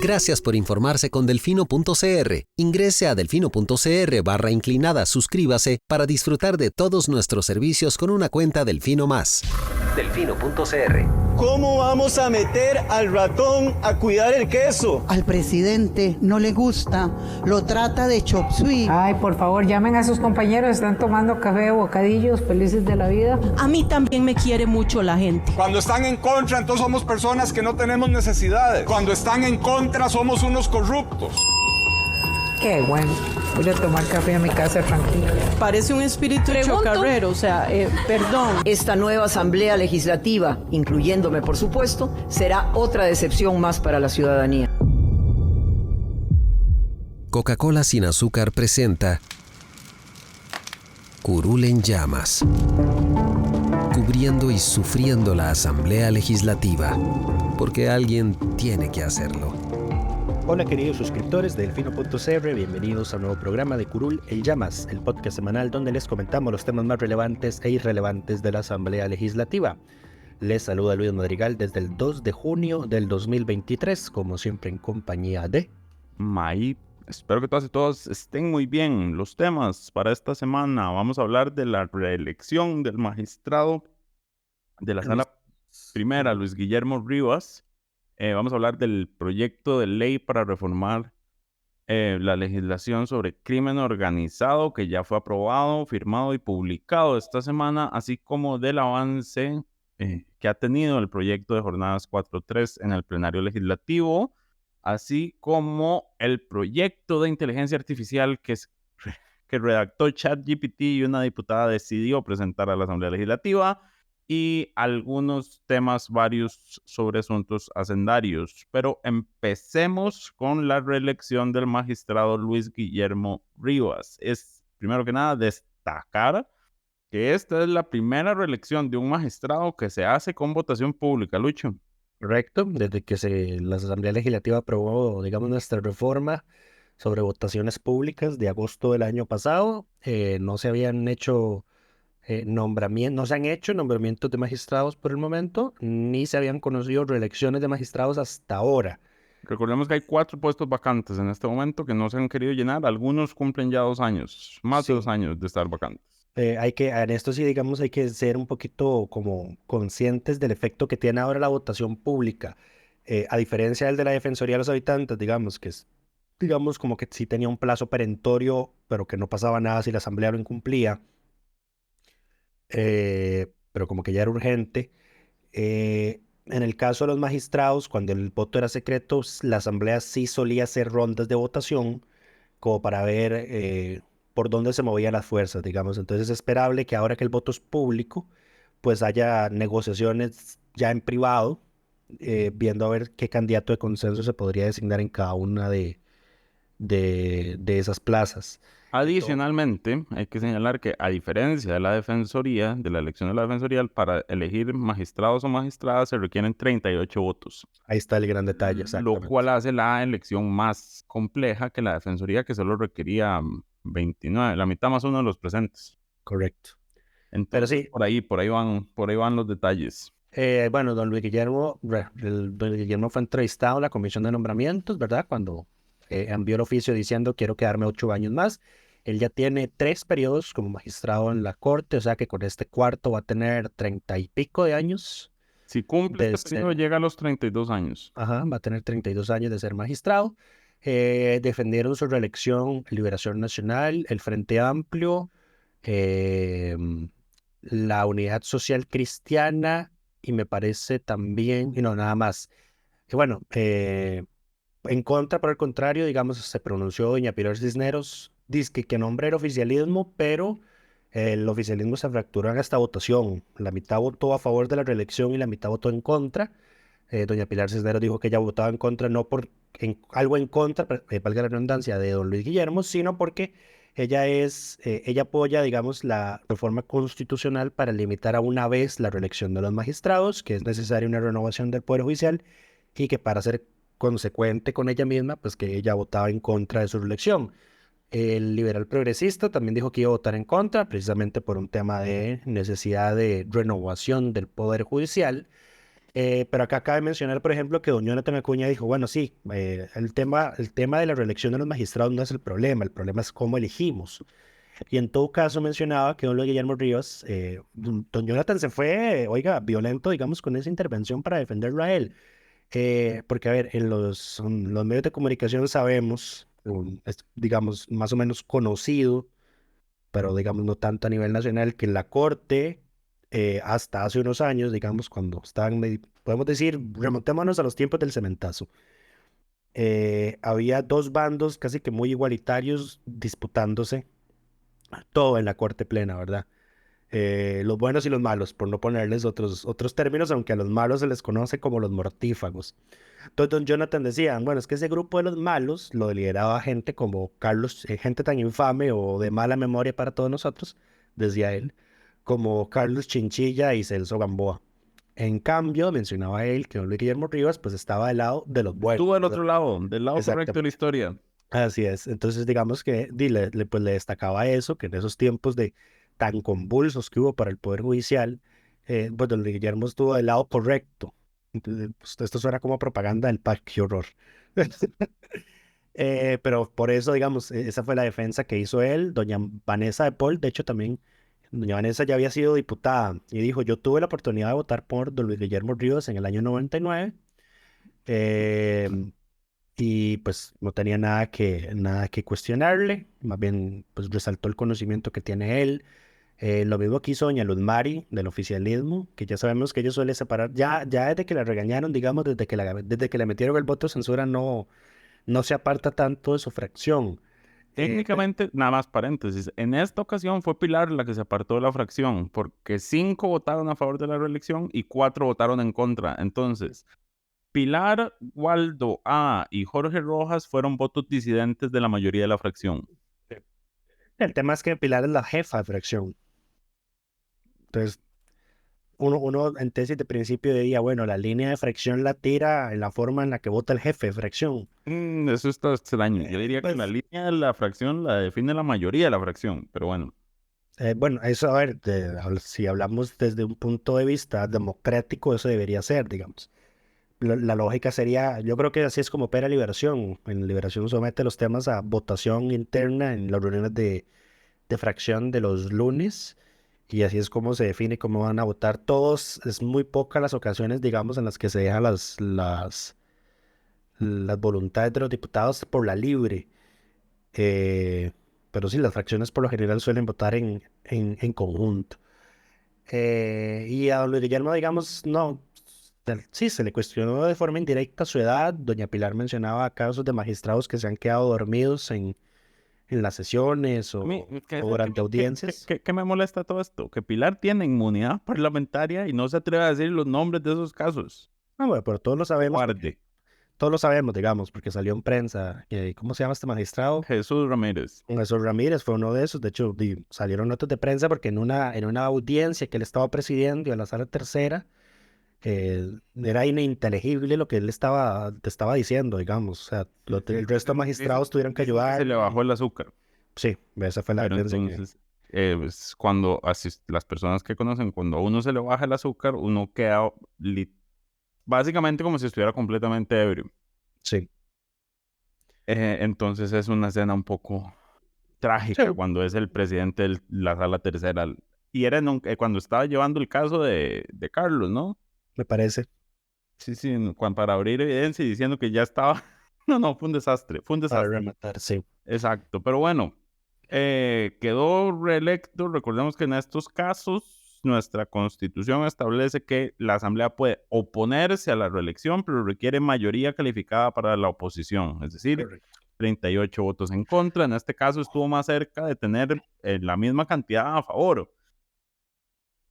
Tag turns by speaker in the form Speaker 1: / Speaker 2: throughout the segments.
Speaker 1: Gracias por informarse con Delfino.cr. Ingrese a delfino.cr/inclinada, suscríbase para disfrutar de todos nuestros servicios con una cuenta Delfino Más. Delfino.cr.
Speaker 2: ¿Cómo vamos a meter al ratón a cuidar el queso?
Speaker 3: Al presidente no le gusta, lo trata de chop suey.
Speaker 4: Ay, por favor, llamen a sus compañeros, están tomando café o bocadillos, felices de la vida.
Speaker 5: A mí también me quiere mucho la gente.
Speaker 6: Cuando están en contra, entonces somos personas que no tenemos necesidades. Cuando están en contra, somos unos corruptos.
Speaker 4: Qué bueno, voy a tomar café a mi casa tranquila.
Speaker 5: Parece un espíritu chocarrero, perdón.
Speaker 7: Esta nueva asamblea legislativa, incluyéndome por supuesto, será otra decepción más para la ciudadanía.
Speaker 1: Coca-Cola sin azúcar presenta Curul en llamas, cubriendo y sufriendo la asamblea legislativa, porque alguien tiene que hacerlo.
Speaker 8: Hola queridos suscriptores de Delfino.cr, bienvenidos a un nuevo programa de Curul en Llamas, el podcast semanal donde les comentamos los temas más relevantes e irrelevantes de la Asamblea Legislativa. Les saluda Luis Madrigal desde el 2 de junio del 2023, como siempre en compañía de...
Speaker 9: May. Espero que todas y todos estén muy bien. Los temas para esta semana, vamos a hablar de la reelección del magistrado de la Sala Primera, Luis Guillermo Rivas. Vamos a hablar del proyecto de ley para reformar la legislación sobre crimen organizado que ya fue aprobado, firmado y publicado esta semana, así como del avance que ha tenido el proyecto de jornadas 4.3 en el plenario legislativo, así como el proyecto de inteligencia artificial que redactó ChatGPT y una diputada decidió presentar a la Asamblea Legislativa, y algunos temas varios sobre asuntos hacendarios. Pero empecemos con la reelección del magistrado Luis Guillermo Rivas. Es, primero que nada, destacar que esta es la primera reelección de un magistrado que se hace con votación pública, Lucho.
Speaker 8: Correcto, desde que la Asamblea Legislativa aprobó, digamos, nuestra reforma sobre votaciones públicas de agosto del año pasado, no se habían hecho... no se han hecho nombramientos de magistrados por el momento, ni se habían conocido reelecciones de magistrados hasta ahora.
Speaker 9: Recordemos que hay 4 puestos vacantes en este momento que no se han querido llenar. Algunos cumplen ya 2 años, más de 2 años de estar vacantes.
Speaker 8: En esto sí, digamos, hay que ser un poquito como conscientes del efecto que tiene ahora la votación pública. A diferencia del de la Defensoría de los Habitantes, digamos, que es, digamos, como que sí tenía un plazo perentorio, pero que no pasaba nada si la Asamblea lo incumplía. Pero como que ya era urgente. En el caso de los magistrados, cuando el voto era secreto, la asamblea sí solía hacer rondas de votación como para ver por dónde se movían las fuerzas, digamos. Entonces es esperable que ahora que el voto es público, pues haya negociaciones ya en privado, viendo a ver qué candidato de consenso se podría designar en cada una de esas plazas.
Speaker 9: Adicionalmente, hay que señalar que a diferencia de la Defensoría, de la elección de la Defensoría, para elegir magistrados o magistradas se requieren 38 votos.
Speaker 8: Ahí está el gran detalle, exactamente.
Speaker 9: Lo cual hace la elección más compleja que la Defensoría, que solo requería 29, la mitad más uno de los presentes.
Speaker 8: Correcto.
Speaker 9: Entonces,
Speaker 8: pero sí,
Speaker 9: por ahí van los detalles.
Speaker 8: Bueno, don Luis Guillermo fue entrevistado en la Comisión de Nombramientos, ¿verdad? Cuando envió el oficio diciendo quiero quedarme 8 años más. Él ya tiene 3 periodos como magistrado en la Corte, o sea que con este cuarto va a tener 30 y pico de años.
Speaker 9: Si cumple este periodo, llega a los 32 años.
Speaker 8: Ajá, va a tener 32 años de ser magistrado. Defendieron su reelección Liberación Nacional, el Frente Amplio, la Unidad Social Cristiana y me parece también, y no, nada más. Y bueno, en contra, por el contrario, digamos, se pronunció doña Pilar Cisneros, dice que nombre era oficialismo, pero el oficialismo se fracturó en esta votación. La mitad votó a favor de la reelección y la mitad votó en contra. Doña Pilar Cisneros dijo que ella votaba en contra, no por algo en contra, valga la redundancia, de don Luis Guillermo, sino porque ella apoya, digamos, la reforma constitucional para limitar a una vez la reelección de los magistrados, que es necesaria una renovación del Poder Judicial y que para ser consecuente con ella misma, pues que ella votaba en contra de su reelección. El liberal progresista también dijo que iba a votar en contra, precisamente por un tema de necesidad de renovación del Poder Judicial. Pero acá cabe mencionar, por ejemplo, que don Jonathan Acuña dijo, bueno, sí, el tema de la reelección de los magistrados no es el problema es cómo elegimos. Y en todo caso mencionaba que don Luis Guillermo Rivas, don Jonathan se fue, oiga, violento, digamos, con esa intervención para defenderlo a él. Porque, a ver, en los medios de comunicación sabemos, digamos, más o menos conocido, pero digamos no tanto a nivel nacional, que en la Corte, hasta hace unos años, digamos, cuando estaban, podemos decir, remontémonos a los tiempos del cementazo, había dos bandos casi que muy igualitarios disputándose todo en la Corte Plena, ¿verdad? Los buenos y los malos, por no ponerles otros términos, aunque a los malos se les conoce como los mortífagos. Entonces, don Jonathan decía, bueno, es que ese grupo de los malos lo lideraba gente como Carlos, gente tan infame o de mala memoria para todos nosotros, decía él, como Carlos Chinchilla y Celso Gamboa. En cambio, mencionaba él que don Luis Guillermo Rivas, pues estaba del lado de los buenos.
Speaker 9: Estuvo del
Speaker 8: ¿verdad?
Speaker 9: otro lado, del lado correcto de la
Speaker 8: Exactamente.
Speaker 9: historia.
Speaker 8: Así es. Entonces, digamos que pues, le destacaba eso, que en esos tiempos de tan convulsos que hubo para el Poder Judicial, pues don Guillermo estuvo del lado correcto. Entonces, pues, esto suena como propaganda del PAC, qué horror. Pero por eso, digamos, esa fue la defensa que hizo él. Doña Vanessa de Paul, de hecho, también, doña Vanessa ya había sido diputada y dijo, yo tuve la oportunidad de votar por don Luis Guillermo Rivas en el año 99. eh, y pues no tenía nada que cuestionarle, más bien pues resaltó el conocimiento que tiene él. Lo mismo que hizo doña Luz Mari del oficialismo, que ya sabemos que ella suele separar, ya desde que la regañaron, digamos, desde que le metieron el voto de censura, no se aparta tanto de su fracción.
Speaker 9: Técnicamente, nada más paréntesis, en esta ocasión fue Pilar la que se apartó de la fracción, porque 5 votaron a favor de la reelección y 4 votaron en contra. Entonces, Pilar, Waldo A. y Jorge Rojas fueron votos disidentes de la mayoría de la fracción.
Speaker 8: El tema es que Pilar es la jefa de fracción. Entonces, uno en tesis de principio diría, bueno, la línea de fracción la tira en la forma en la que vota el jefe de fracción.
Speaker 9: Eso está extraño. Yo diría que
Speaker 8: Pues,
Speaker 9: la línea de la fracción la define la mayoría de la fracción, pero bueno.
Speaker 8: bueno, eso, a ver, si hablamos desde un punto de vista democrático, eso debería ser, digamos. La lógica sería, yo creo que así es como opera Liberación. En Liberación somete los temas a votación interna en las reuniones de fracción de los lunes y así es como se define cómo van a votar todos. Es muy pocas las ocasiones, digamos, en las que se dejan las voluntades de los diputados por la libre. Eh, pero sí, las fracciones por lo general suelen votar en conjunto. Y a don Luis Guillermo, digamos, no, sí, se le cuestionó de forma indirecta su edad. Doña Pilar mencionaba casos de magistrados que se han quedado dormidos en las sesiones
Speaker 9: A mí,
Speaker 8: o durante audiencias.
Speaker 9: ¿qué me molesta todo esto? Que Pilar tiene inmunidad parlamentaria y no se atreve a decir los nombres de esos casos.
Speaker 8: Ah, bueno, pero
Speaker 9: Guarde.
Speaker 8: todos lo sabemos, digamos, porque salió en prensa. ¿Cómo se llama este magistrado?
Speaker 9: Jesús Ramírez.
Speaker 8: Jesús Ramírez fue uno de esos. De hecho, salieron notas de prensa porque en una audiencia que él estaba presidiendo en la sala tercera, era ininteligible lo que él te estaba diciendo, digamos. O sea, el resto de magistrados tuvieron que
Speaker 9: Dicen que
Speaker 8: ayudar.
Speaker 9: se le bajó el azúcar.
Speaker 8: Sí, esa fue la
Speaker 9: Pero
Speaker 8: defensa
Speaker 9: entonces, pues, cuando las personas que conocen, cuando a uno se le baja el azúcar, uno queda básicamente como si estuviera completamente ebrio.
Speaker 8: Sí.
Speaker 9: Entonces es una escena un poco trágica
Speaker 8: Sí,
Speaker 9: cuando es el presidente de la sala tercera. Y era cuando estaba llevando el caso de Carlos, ¿no?
Speaker 8: me parece.
Speaker 9: Sí, sí, para abrir evidencia y diciendo que ya estaba. No, fue un desastre, fue un
Speaker 8: Para
Speaker 9: desastre.
Speaker 8: rematar, sí.
Speaker 9: Exacto, pero bueno, quedó reelecto. Recordemos que en estos casos nuestra constitución establece que la asamblea puede oponerse a la reelección, pero requiere mayoría calificada para la oposición, es decir,
Speaker 8: Correcto.
Speaker 9: 38 votos en contra. En este caso estuvo más cerca de tener la misma cantidad a favor.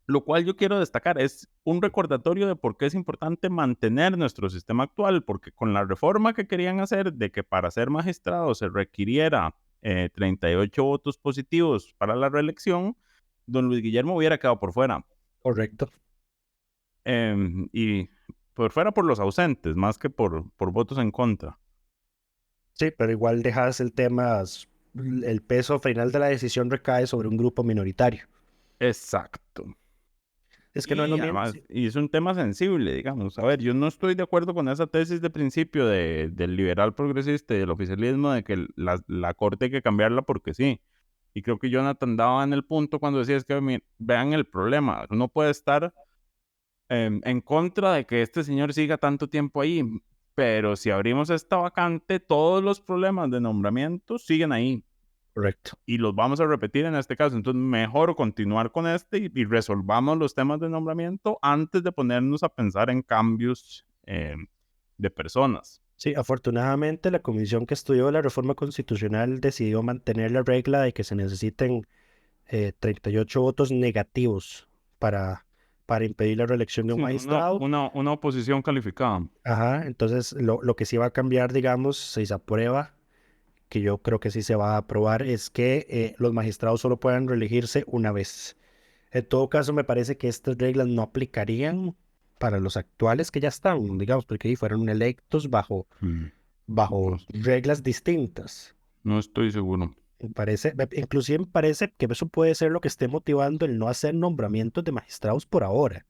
Speaker 9: Lo cual yo quiero destacar es un recordatorio de por qué es importante mantener nuestro sistema actual, porque con la reforma que querían hacer de que para ser magistrado se requiriera 38 votos positivos para la reelección, don Luis Guillermo hubiera quedado por fuera.
Speaker 8: Correcto.
Speaker 9: Y por fuera por los ausentes, más que por votos en contra.
Speaker 8: Sí, pero igual dejas el tema, el peso final de la decisión recae sobre un grupo minoritario.
Speaker 9: Exacto.
Speaker 8: Es que no es lo mismo.
Speaker 9: Además, y es un tema sensible, digamos. A ver, yo no estoy de acuerdo con esa tesis de principio del liberal progresista y del oficialismo de que la corte hay que cambiarla porque sí. Y creo que Jonathan daba en el punto cuando decía, es que vean el problema. Uno puede estar en contra de que este señor siga tanto tiempo ahí, pero si abrimos esta vacante, todos los problemas de nombramiento siguen ahí.
Speaker 8: Correcto.
Speaker 9: Y los vamos a repetir en este caso. Entonces, mejor continuar con y resolvamos los temas de nombramiento antes de ponernos a pensar en cambios de personas.
Speaker 8: Sí, afortunadamente la comisión que estudió la reforma constitucional decidió mantener la regla de que se necesiten 38 votos negativos para impedir la reelección de un
Speaker 9: Sí,
Speaker 8: magistrado.
Speaker 9: una oposición calificada.
Speaker 8: Ajá, entonces lo que sí va a cambiar, digamos, si se aprueba, que yo creo que sí se va a aprobar, es que los magistrados solo puedan reelegirse una vez. En todo caso, me parece que estas reglas no aplicarían para los actuales que ya están, digamos, porque ahí fueron electos bajo reglas distintas.
Speaker 9: No estoy seguro.
Speaker 8: Inclusive me parece que eso puede ser lo que esté motivando el no hacer nombramientos de magistrados por ahora.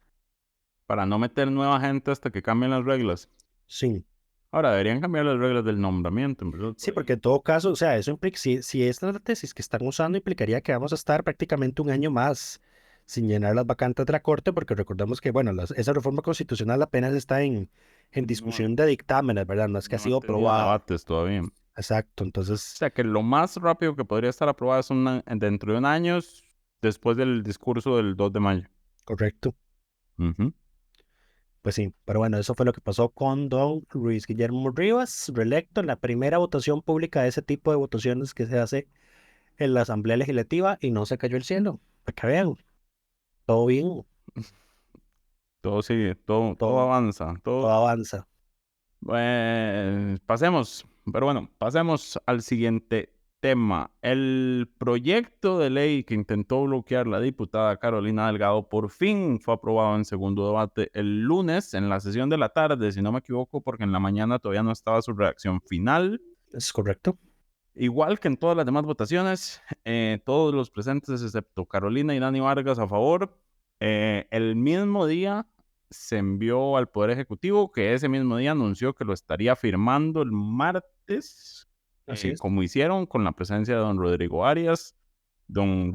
Speaker 9: Para no meter nueva gente hasta que cambien las reglas.
Speaker 8: Sí.
Speaker 9: Ahora, deberían cambiar las reglas del nombramiento, ¿verdad?
Speaker 8: Sí, porque en todo caso, o sea, eso implica, si esta es la tesis que están usando, implicaría que vamos a estar prácticamente un año más sin llenar las vacantes de la Corte, porque recordemos que, bueno, esa reforma constitucional apenas está en discusión de dictámenes, ¿verdad? No es que ha sido aprobada.
Speaker 9: Debates todavía.
Speaker 8: Exacto,
Speaker 9: O
Speaker 8: entonces,
Speaker 9: sea, que lo más rápido que podría estar aprobada es dentro de un año, después del discurso del 2 de mayo.
Speaker 8: correcto.
Speaker 9: Ujú.
Speaker 8: Pues sí, pero bueno, eso fue lo que pasó con don Luis Guillermo Rivas, reelecto en la primera votación pública de ese tipo de votaciones que se hace en la Asamblea Legislativa y no se cayó el cielo. Para que vean, todo bien,
Speaker 9: Todo sigue, todo
Speaker 8: todo
Speaker 9: avanza.
Speaker 8: avanza.
Speaker 9: Pasemos al siguiente tema. El proyecto de ley que intentó bloquear la diputada Carolina Delgado por fin fue aprobado en segundo debate el lunes en la sesión de la tarde, si no me equivoco, porque en la mañana todavía no estaba su redacción final.
Speaker 8: Es correcto.
Speaker 9: Igual que en todas las demás votaciones, todos los presentes, excepto Carolina y Dani Vargas, a favor. El mismo día se envió al Poder Ejecutivo, que ese mismo día anunció que lo estaría firmando el martes,
Speaker 8: Así es.
Speaker 9: como hicieron con la presencia de don Rodrigo Arias, el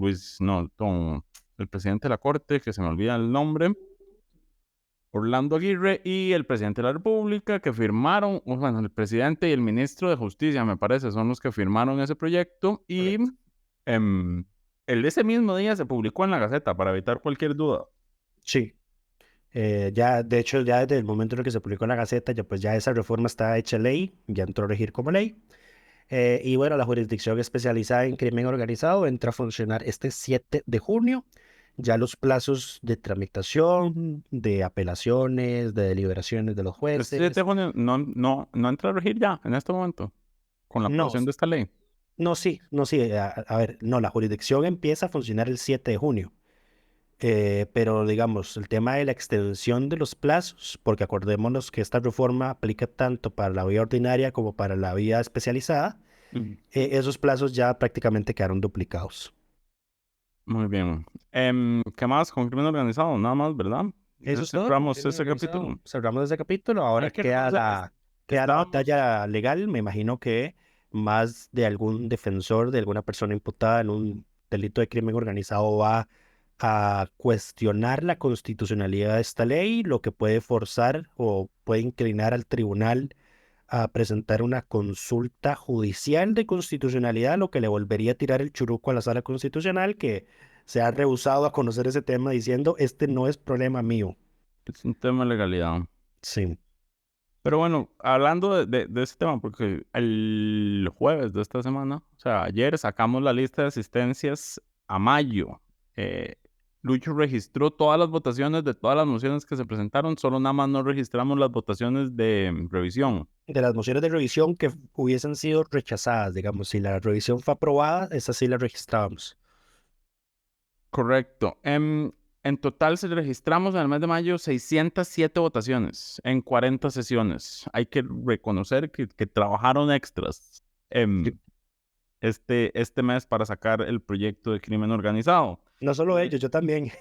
Speaker 9: presidente de la Corte, que se me olvida el nombre, Orlando Aguirre, y el presidente de la República, que firmaron, bueno, el presidente y el ministro de Justicia, me parece, son los que firmaron ese proyecto, y el de ese mismo día se publicó en la Gaceta para evitar cualquier duda.
Speaker 8: Sí. Ya, de hecho, ya desde el momento en el que se publicó en la Gaceta, ya esa reforma está hecha ley, ya entró a regir como ley. Y bueno, la jurisdicción especializada en crimen organizado entra a funcionar este 7 de junio. Ya los plazos de tramitación, de apelaciones, de deliberaciones de los
Speaker 9: El
Speaker 8: jueces.
Speaker 9: 7 de junio no entra a regir ya, en este momento, con la
Speaker 8: No.
Speaker 9: aprobación de esta ley.
Speaker 8: No, sí. A ver, no, la jurisdicción empieza a funcionar el 7 de junio. Pero digamos, el tema de la extensión de los plazos, porque acordémonos que esta reforma aplica tanto para la vía ordinaria como para la vía especializada, esos plazos ya prácticamente quedaron duplicados.
Speaker 9: Muy bien. ¿Qué más con crimen organizado? Nada más, ¿verdad?
Speaker 8: Eso es todo.
Speaker 9: Cerramos
Speaker 8: Crimen
Speaker 9: ese
Speaker 8: organizado.
Speaker 9: capítulo.
Speaker 8: Cerramos ese capítulo. Ahora
Speaker 9: Hay que
Speaker 8: queda
Speaker 9: reconocer,
Speaker 8: la batalla legal. Me imagino que más de algún defensor de alguna persona imputada en un delito de crimen organizado va a cuestionar la constitucionalidad de esta ley, lo que puede forzar o puede inclinar al tribunal a presentar una consulta judicial de constitucionalidad, lo que le volvería a tirar el churuco a la Sala Constitucional, que se ha rehusado a conocer ese tema diciendo, este no es problema mío.
Speaker 9: Es un tema de legalidad.
Speaker 8: Sí.
Speaker 9: Pero bueno, hablando de ese tema, porque el jueves de esta semana, o sea, ayer sacamos la lista de asistencias a mayo. Lucho registró todas las votaciones de todas las mociones que se presentaron, solo nada más no registramos las votaciones de revisión.
Speaker 8: De las mociones de revisión que hubiesen sido rechazadas, digamos, si la revisión fue aprobada, esas sí las registrábamos.
Speaker 9: Correcto. En total se registramos en el mes de mayo 607 votaciones en 40 sesiones. Hay que reconocer que trabajaron extras este mes para sacar el proyecto de crimen organizado.
Speaker 8: No solo ellos, yo también.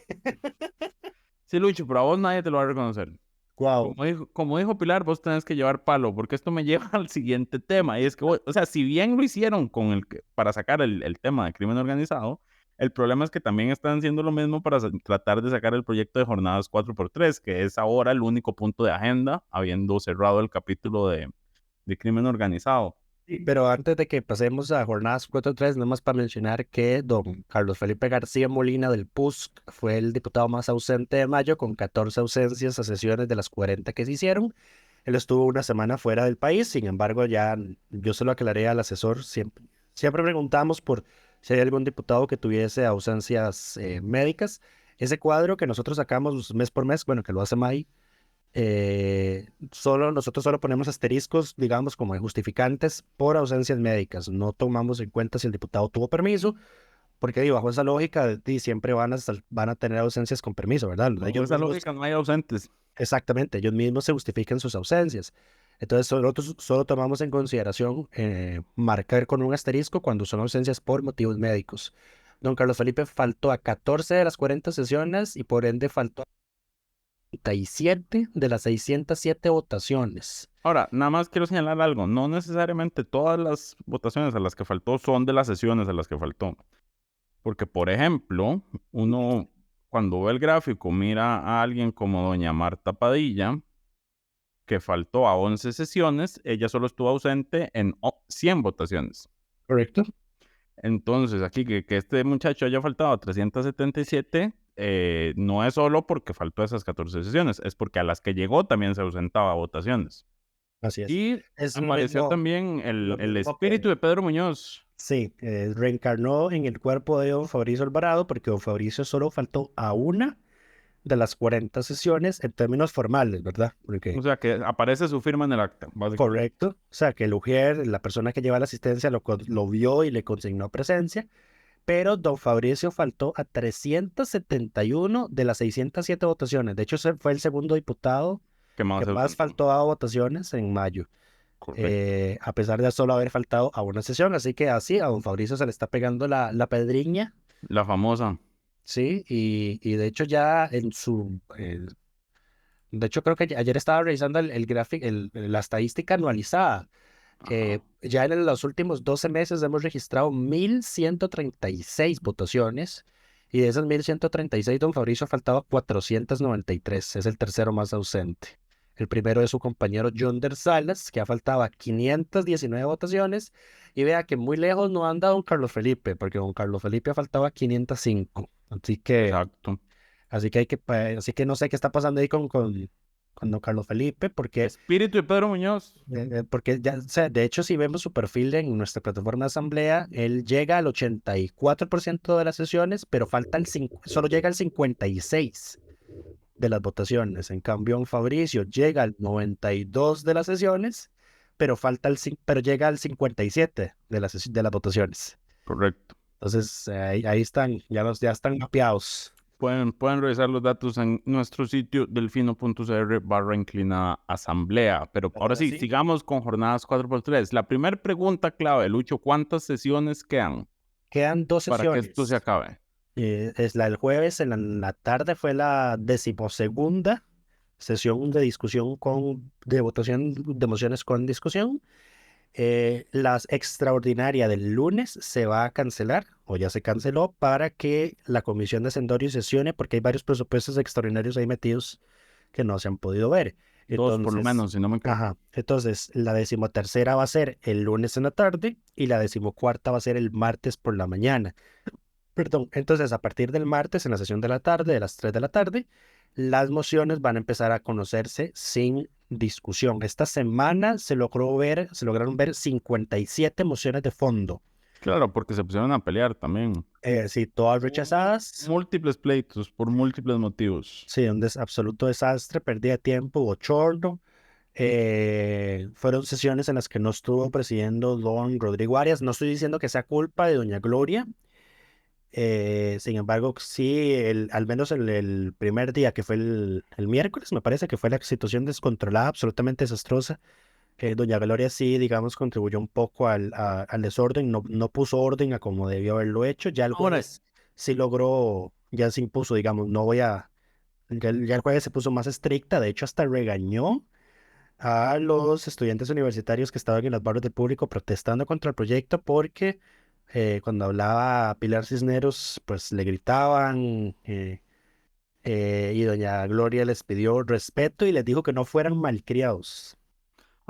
Speaker 9: Sí, Lucho, pero a vos nadie te lo va a reconocer.
Speaker 8: Wow.
Speaker 9: Como dijo Pilar, vos tenés que llevar palo, porque esto me lleva al siguiente tema. Y es que, o sea, si bien lo hicieron para sacar el tema de crimen organizado, el problema es que también están haciendo lo mismo para tratar de sacar el proyecto de jornadas 4x3, que es ahora el único punto de agenda, habiendo cerrado el capítulo de crimen organizado.
Speaker 8: Sí, pero antes de que pasemos a jornadas 4-3, nada más para mencionar que don Carlos Felipe García Molina del PUSC fue el diputado más ausente de mayo, con 14 ausencias a sesiones de las 40 que se hicieron. Él estuvo una semana fuera del país, sin embargo, ya yo se lo aclaré al asesor. Siempre preguntamos por si hay algún diputado que tuviese ausencias médicas. Ese cuadro que nosotros sacamos mes por mes, bueno, que lo hace May, nosotros solo ponemos asteriscos, digamos, como de justificantes por ausencias médicas. No tomamos en cuenta si el diputado tuvo permiso, porque bajo esa lógica siempre van a tener ausencias con permiso, ¿verdad?
Speaker 9: Bajo esa lógica no hay ausentes.
Speaker 8: Exactamente, ellos mismos se justifican sus ausencias. Entonces nosotros solo tomamos en consideración marcar con un asterisco cuando son ausencias por motivos médicos. Don Carlos Felipe faltó a 14 de las 40 sesiones y por ende faltó a 37 de las 607 votaciones.
Speaker 9: Ahora, nada más quiero señalar algo. No necesariamente todas las votaciones a las que faltó son de las sesiones a las que faltó. Porque, por ejemplo, uno cuando ve el gráfico mira a alguien como doña Marta Padilla, que faltó a 11 sesiones, ella solo estuvo ausente en 100 votaciones.
Speaker 8: Correcto.
Speaker 9: Entonces, aquí que este muchacho haya faltado a 377... no es solo porque faltó esas 14 sesiones, es porque a las que llegó también se ausentaba a votaciones.
Speaker 8: Así es.
Speaker 9: Y apareció también el espíritu
Speaker 8: que...
Speaker 9: de Pedro Muñoz.
Speaker 8: Sí, reencarnó en el cuerpo de don Fabricio Alvarado, porque don Fabricio solo faltó a una de las 40 sesiones en términos formales, ¿verdad? Porque...
Speaker 9: O sea, que aparece su firma en el acta.
Speaker 8: Correcto. O sea, que el ujier, la persona que lleva la asistencia, lo vio y le consignó presencia. Pero don Fabricio faltó a 371 de las 607 votaciones. De hecho, fue el segundo diputado que más faltó a votaciones en mayo. A pesar de solo haber faltado a una sesión. Así que así a don Fabricio se le está pegando la pedriña.
Speaker 9: La famosa.
Speaker 8: Sí, y de hecho ya en su... de hecho creo que ayer estaba revisando el gráfico, la estadística anualizada. Ya en los últimos 12 meses hemos registrado 1.136 votaciones y de esas 1.136 don Fabricio ha faltado 493, es el tercero más ausente. El primero es su compañero Yonder Salas, que ha faltado a 519 votaciones, y vea que muy lejos no anda don Carlos Felipe, porque don Carlos Felipe ha faltado a 505. Así que,
Speaker 9: exacto.
Speaker 8: Así que no sé qué está pasando ahí con don Carlos Felipe, porque...
Speaker 9: Espíritu de Pedro Muñoz.
Speaker 8: Porque ya, o sea, de hecho, si vemos su perfil en nuestra plataforma de asamblea, él llega al 84% de las sesiones, pero solo llega al 56% de las votaciones. En cambio, don Fabricio llega al 92% de las sesiones, pero llega al 57% de las votaciones.
Speaker 9: Correcto.
Speaker 8: Entonces, ahí están, ya están mapeados.
Speaker 9: Pueden revisar los datos en nuestro sitio delfino.cr/inclinada asamblea. Pero ahora sí, sigamos con jornadas 4x3. La primera pregunta clave, Lucho, ¿cuántas sesiones quedan?
Speaker 8: Quedan 2 sesiones.
Speaker 9: Para que esto se acabe.
Speaker 8: Es la del jueves, en la tarde fue la 12ª sesión de discusión de votación de mociones con discusión. La extraordinaria del lunes se va a cancelar, o ya se canceló, para que la comisión de Sendorio sesione, porque hay varios presupuestos extraordinarios ahí metidos que no se han podido ver.
Speaker 9: Entonces, por lo menos, si no me equivoco.
Speaker 8: Ajá. Entonces, la 13ª va a ser el lunes en la tarde y la 14ª va a ser el martes por la mañana. Perdón, entonces a partir del martes en la sesión de la tarde, de las 3 de la tarde, las mociones van a empezar a conocerse sin discusión. Esta semana se lograron ver 57 mociones de fondo.
Speaker 9: Claro, porque se pusieron a pelear también.
Speaker 8: Sí, todas rechazadas.
Speaker 9: Múltiples pleitos por múltiples motivos.
Speaker 8: Sí, un absoluto desastre, pérdida de tiempo, bochorno. Fueron sesiones en las que no estuvo presidiendo don Rodrigo Arias. No estoy diciendo que sea culpa de doña Gloria. Sin embargo, sí, al menos el primer día, que fue el miércoles, me parece que fue la situación descontrolada, absolutamente desastrosa. Doña Gloria sí, digamos, contribuyó un poco al desorden, no puso orden a como debió haberlo hecho. Ya el jueves sí logró, ya se impuso, digamos, no voy a ya el jueves se puso más estricta, de hecho hasta regañó a los estudiantes universitarios que estaban en las barras del público protestando contra el proyecto porque cuando hablaba Pilar Cisneros, pues le gritaban y doña Gloria les pidió respeto y les dijo que no fueran malcriados.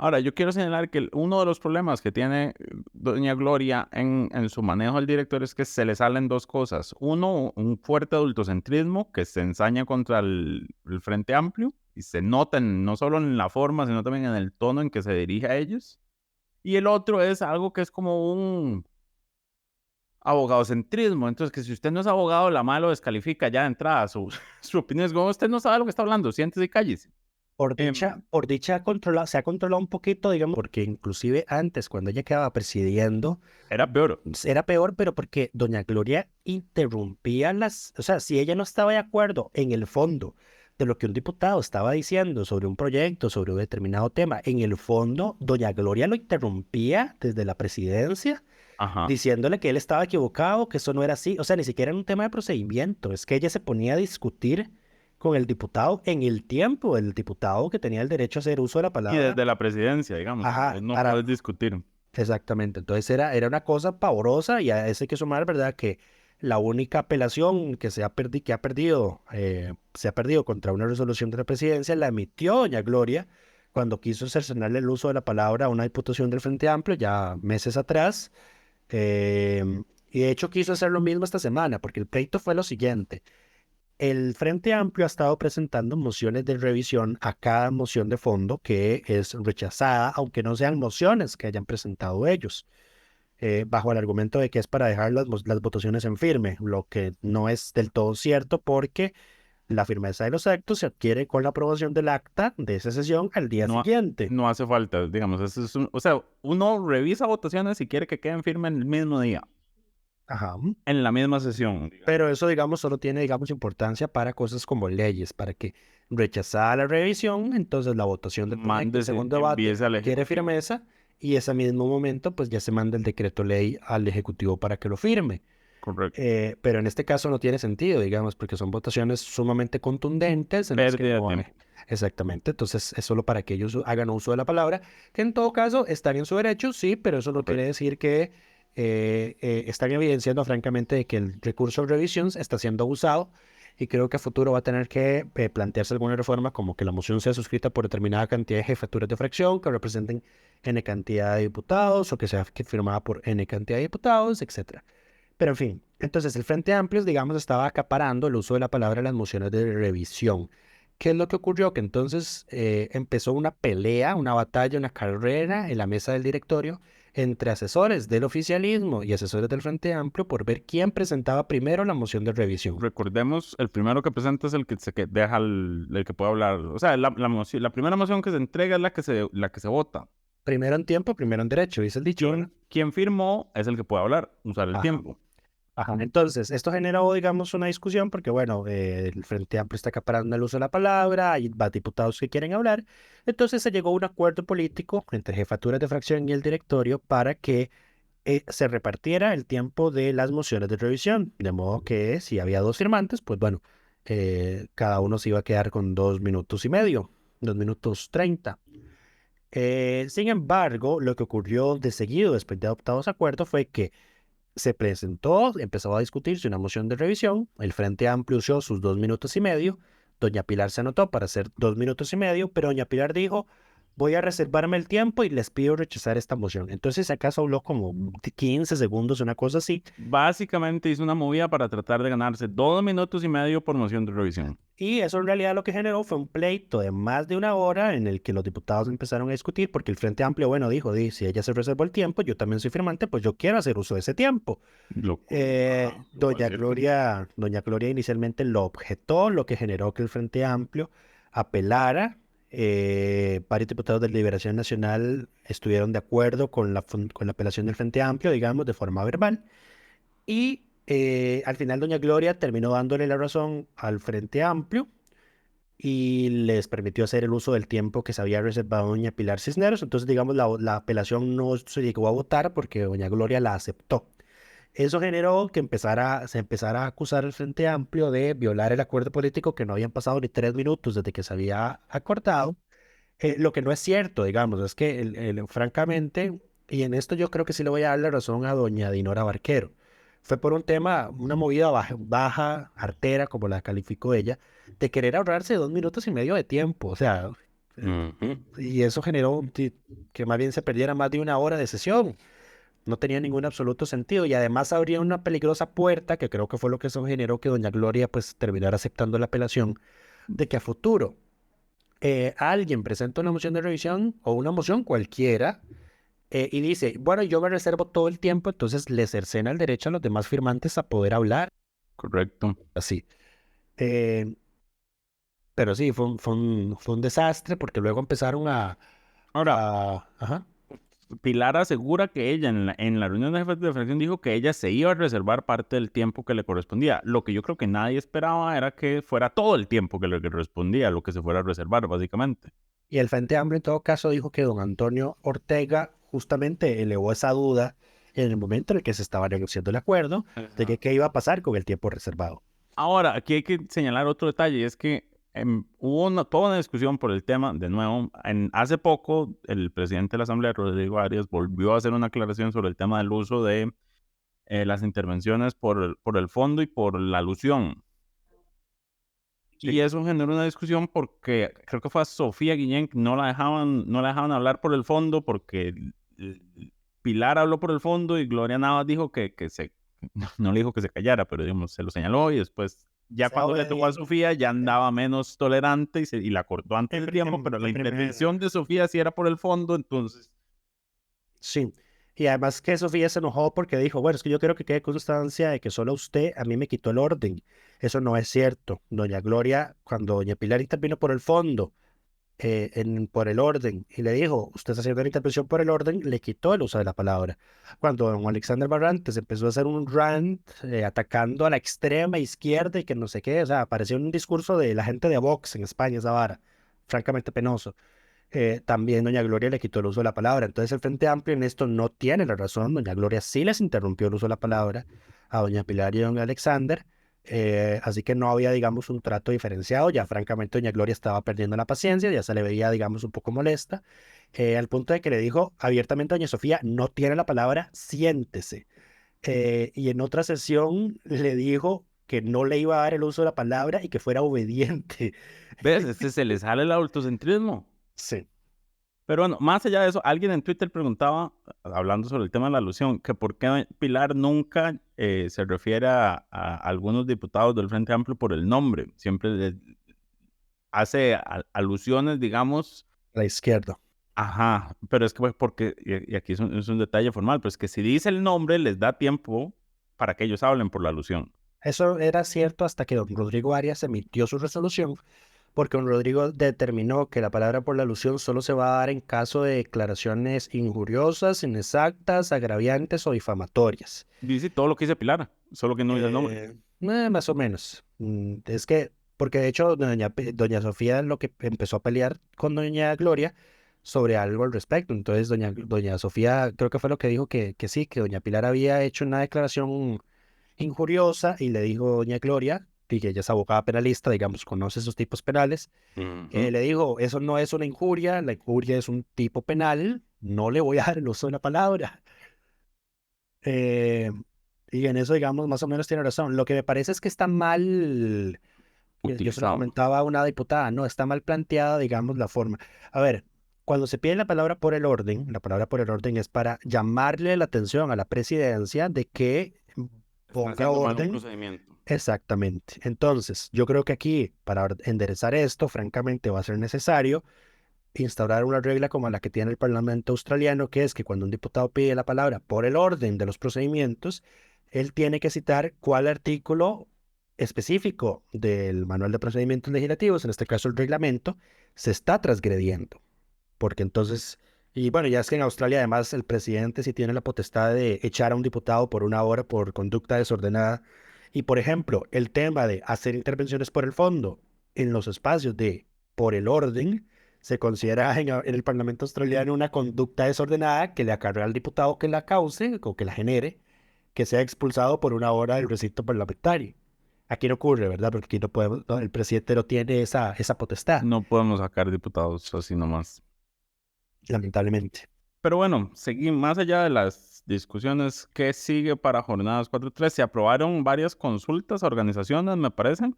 Speaker 9: Ahora, yo quiero señalar que uno de los problemas que tiene doña Gloria en su manejo del director es que se le salen dos cosas. Uno, un fuerte adultocentrismo que se ensaña contra el Frente Amplio y se nota no solo en la forma, sino también en el tono en que se dirige a ellos. Y el otro es algo que es como un abogadocentrismo. Entonces, que si usted no es abogado, la mano lo descalifica ya de entrada. Su opinión es como, usted no sabe lo que está hablando, siéntese y cállese.
Speaker 8: Por dicha se ha controlado un poquito, digamos, porque inclusive antes, cuando ella quedaba presidiendo,
Speaker 9: Era peor.
Speaker 8: era peor, pero porque doña Gloria interrumpía o sea, si ella no estaba de acuerdo en el fondo de lo que un diputado estaba diciendo sobre un proyecto, sobre un determinado tema, en el fondo, doña Gloria lo interrumpía desde la presidencia,
Speaker 9: Ajá.
Speaker 8: diciéndole que él estaba equivocado, que eso no era así, o sea, ni siquiera era un tema de procedimiento, es que ella se ponía a discutir con el diputado en el tiempo, el diputado que tenía el derecho a hacer uso de la
Speaker 9: Y
Speaker 8: palabra.
Speaker 9: desde la presidencia, digamos.
Speaker 8: Ajá,
Speaker 9: No
Speaker 8: para-
Speaker 9: puedes discutir.
Speaker 8: Exactamente, entonces era una cosa pavorosa y a eso hay que sumar, ¿verdad? Que la única apelación que se ha perdido contra una resolución de la presidencia la emitió doña Gloria cuando quiso cercenarle el uso de la palabra a una diputación del Frente Amplio ya meses atrás. Y de hecho quiso hacer lo mismo esta semana, porque el pleito fue lo siguiente. El Frente Amplio ha estado presentando mociones de revisión a cada moción de fondo que es rechazada, aunque no sean mociones que hayan presentado ellos, bajo el argumento de que es para dejar las votaciones en firme, lo que no es del todo cierto porque la firmeza de los actos se adquiere con la aprobación del acta de esa sesión al día siguiente.
Speaker 9: No hace falta, digamos. O sea, uno revisa votaciones y quiere que queden firmes el mismo día.
Speaker 8: Ajá.
Speaker 9: En la misma sesión.
Speaker 8: Pero eso, digamos, solo tiene, digamos, importancia para cosas como leyes, para que rechazada la revisión, entonces la votación del segundo debate quiere firmeza y ese mismo momento, pues ya se manda el decreto ley al Ejecutivo para que lo firme.
Speaker 9: Correcto.
Speaker 8: Pero en este caso no tiene sentido, digamos, porque son votaciones sumamente contundentes. Exactamente, entonces es solo para que ellos hagan uso de la palabra, que en todo caso están en su derecho, sí, pero eso no quiere decir que están evidenciando francamente de que el recurso de revisión está siendo abusado y creo que a futuro va a tener que plantearse alguna reforma como que la moción sea suscrita por determinada cantidad de jefaturas de fracción que representen N cantidad de diputados o que sea firmada por N cantidad de diputados, etcétera. Pero en fin, entonces el Frente Amplio, digamos, estaba acaparando el uso de la palabra en las mociones de revisión. ¿Qué es lo que ocurrió? Que entonces empezó una pelea, una batalla, una carrera en la mesa del directorio entre asesores del oficialismo y asesores del Frente Amplio por ver quién presentaba primero la moción de revisión.
Speaker 9: Recordemos, el primero que presenta es el que deja el que puede hablar. O sea, la primera moción que se entrega es la que se vota.
Speaker 8: Primero en tiempo, primero en derecho, dice el dicho.
Speaker 9: Quien firmó es el que puede hablar, usar el tiempo.
Speaker 8: Ajá. Entonces, esto generó, digamos, una discusión porque, bueno, el Frente Amplio está acaparando el uso de la palabra, hay diputados que quieren hablar. Entonces se llegó a un acuerdo político entre jefaturas de fracción y el directorio para que se repartiera el tiempo de las mociones de revisión. De modo que si había dos firmantes, pues bueno, cada uno se iba a quedar con 2 minutos y medio, 2 minutos 30. Sin embargo, lo que ocurrió de seguido después de adoptados acuerdos fue que se presentó, empezó a discutirse una moción de revisión, el Frente Amplio usó sus 2 minutos y medio, doña Pilar se anotó para hacer 2 minutos y medio, pero doña Pilar dijo, voy a reservarme el tiempo y les pido rechazar esta moción. Entonces, acaso habló como 15 segundos, una cosa así.
Speaker 9: Básicamente hizo una movida para tratar de ganarse 2 minutos y medio por moción de revisión.
Speaker 8: Y eso en realidad lo que generó fue un pleito de más de 1 hora en el que los diputados empezaron a discutir porque el Frente Amplio, bueno, dijo, si ella se reservó el tiempo, yo también soy firmante, pues yo quiero hacer uso de ese tiempo. Doña Gloria inicialmente lo objetó, lo que generó que el Frente Amplio apelara. Varios diputados de Liberación Nacional estuvieron de acuerdo con la apelación del Frente Amplio, digamos, de forma verbal. Y al final doña Gloria terminó dándole la razón al Frente Amplio y les permitió hacer el uso del tiempo que se había reservado doña Pilar Cisneros. Entonces, digamos, la apelación no se llegó a votar porque doña Gloria la aceptó. Eso generó que se empezara a acusar al Frente Amplio de violar el acuerdo político, que no habían pasado ni 3 minutos desde que se había acordado. Lo que no es cierto, digamos, es que francamente, y en esto yo creo que sí le voy a dar la razón a doña Dinora Barquero, fue por un tema, una movida baja, artera, como la calificó ella, de querer ahorrarse 2 minutos y medio de tiempo. O sea, y eso generó que más bien se perdiera más de 1 hora de sesión. No tenía ningún absoluto sentido, y además abría una peligrosa puerta, que creo que fue lo que eso generó que doña Gloria pues terminara aceptando la apelación, de que a futuro alguien presenta una moción de revisión o una moción cualquiera y dice, bueno, yo me reservo todo el tiempo, entonces le cercena el derecho a los demás firmantes a poder hablar.
Speaker 9: Correcto.
Speaker 8: Así. Eh, pero sí, fue un desastre, porque luego empezaron
Speaker 9: Ahora,
Speaker 8: ajá.
Speaker 9: Pilar asegura que ella en la reunión de jefes de fracción dijo que ella se iba a reservar parte del tiempo que le correspondía. Lo que yo creo que nadie esperaba era que fuera todo el tiempo que le correspondía, lo que se fuera a reservar, básicamente.
Speaker 8: Y el Frente Amplio en todo caso dijo que don Antonio Ortega justamente elevó esa duda en el momento en el que se estaba negociando el acuerdo de que qué iba a pasar con el tiempo reservado.
Speaker 9: Ahora, aquí hay que señalar otro detalle, y es que hubo toda una discusión por el tema, de nuevo, hace poco el presidente de la Asamblea, Rodrigo Arias, volvió a hacer una aclaración sobre el tema del uso de las intervenciones por el fondo y por la alusión. Y eso generó una discusión porque creo que fue a Sofía Guillén, no la dejaban hablar por el fondo porque Pilar habló por el fondo y Gloria Navas dijo no le dijo que se callara, pero digamos, se lo señaló, y después ya cuando le tocó a Sofía ya andaba menos tolerante y la cortó antes del tiempo, pero la intervención de Sofía sí era por el fondo, entonces...
Speaker 8: Sí, y además que Sofía se enojó porque dijo, bueno, es que yo quiero que quede constancia de que solo usted a mí me quitó el orden. Eso no es cierto. Doña Gloria, cuando doña Pilar intervino por el fondo, por el orden, y le dijo, usted está haciendo la intervención por el orden, le quitó el uso de la palabra. Cuando don Alexander Barrantes empezó a hacer un rant atacando a la extrema izquierda y que no sé qué, o sea, parecía un discurso de la gente de Vox en España, esa vara, francamente penoso. También doña Gloria le quitó el uso de la palabra. Entonces el Frente Amplio en esto no tiene la razón. Doña Gloria sí les interrumpió el uso de la palabra a doña Pilar y a don Alexander. Así que no había, digamos, un trato diferenciado. Ya francamente doña Gloria estaba perdiendo la paciencia, ya se le veía, digamos, un poco molesta, al punto de que le dijo abiertamente a doña Sofía, no tiene la palabra, siéntese. Y en otra sesión le dijo que no le iba a dar el uso de la palabra y que fuera obediente.
Speaker 9: ¿Ves? Se le sale el adultocentrismo.
Speaker 8: Sí.
Speaker 9: Pero bueno, más allá de eso, alguien en Twitter preguntaba, hablando sobre el tema de la alusión, que por qué Pilar nunca se refiere a algunos diputados del Frente Amplio por el nombre. Siempre hace alusiones, digamos...
Speaker 8: A la izquierda.
Speaker 9: Ajá, pero es que pues, porque, y aquí es un detalle formal, pero es que si dice el nombre, les da tiempo para que ellos hablen por la alusión.
Speaker 8: Eso era cierto hasta que don Rodrigo Arias emitió su resolución, porque don Rodrigo determinó que la palabra por la alusión solo se va a dar en caso de declaraciones injuriosas, inexactas, agraviantes o difamatorias.
Speaker 9: Dice todo lo que dice Pilar, solo que no dice el nombre.
Speaker 8: Más o menos. Es que, porque de hecho doña Sofía lo que empezó a pelear con doña Gloria sobre algo al respecto. Entonces doña Sofía creo que fue lo que dijo que sí, que doña Pilar había hecho una declaración injuriosa, y le dijo doña Gloria, y que ella es abogada penalista, digamos, conoce esos tipos penales, le dijo, eso no es una injuria, la injuria es un tipo penal, no le voy a dar el uso de la palabra. Y en eso, digamos, más o menos tiene razón. Lo que me parece es que está mal, yo se lo comentaba a una diputada, no, está mal planteada, digamos, la forma. A ver, cuando se pide la palabra por el orden, la palabra por el orden es para llamarle la atención a la presidencia de que ponga orden. Exactamente. Entonces, yo creo que aquí, para enderezar esto, francamente va a ser necesario instaurar una regla como la que tiene el Parlamento australiano, que es que cuando un diputado pide la palabra por el orden de los procedimientos, él tiene que citar cuál artículo específico del Manual de Procedimientos Legislativos, en este caso el reglamento, se está transgrediendo. Porque entonces, y bueno, ya es que en Australia además el presidente sí tiene la potestad de echar a un diputado por 1 hora por conducta desordenada. Y por ejemplo, el tema de hacer intervenciones por el fondo en los espacios de por el orden se considera en el Parlamento australiano una conducta desordenada que le acarrea al diputado que la cause o que la genere que sea expulsado por una hora del recinto parlamentario. Aquí no ocurre, ¿verdad? Porque aquí no podemos, no, el presidente no tiene esa potestad,
Speaker 9: No podemos sacar diputados así nomás.
Speaker 8: lamentablemente.
Speaker 9: Pero bueno, seguimos más allá de las discusiones. ¿Qué sigue para jornadas 4-3? Se aprobaron varias consultas a organizaciones, me parece.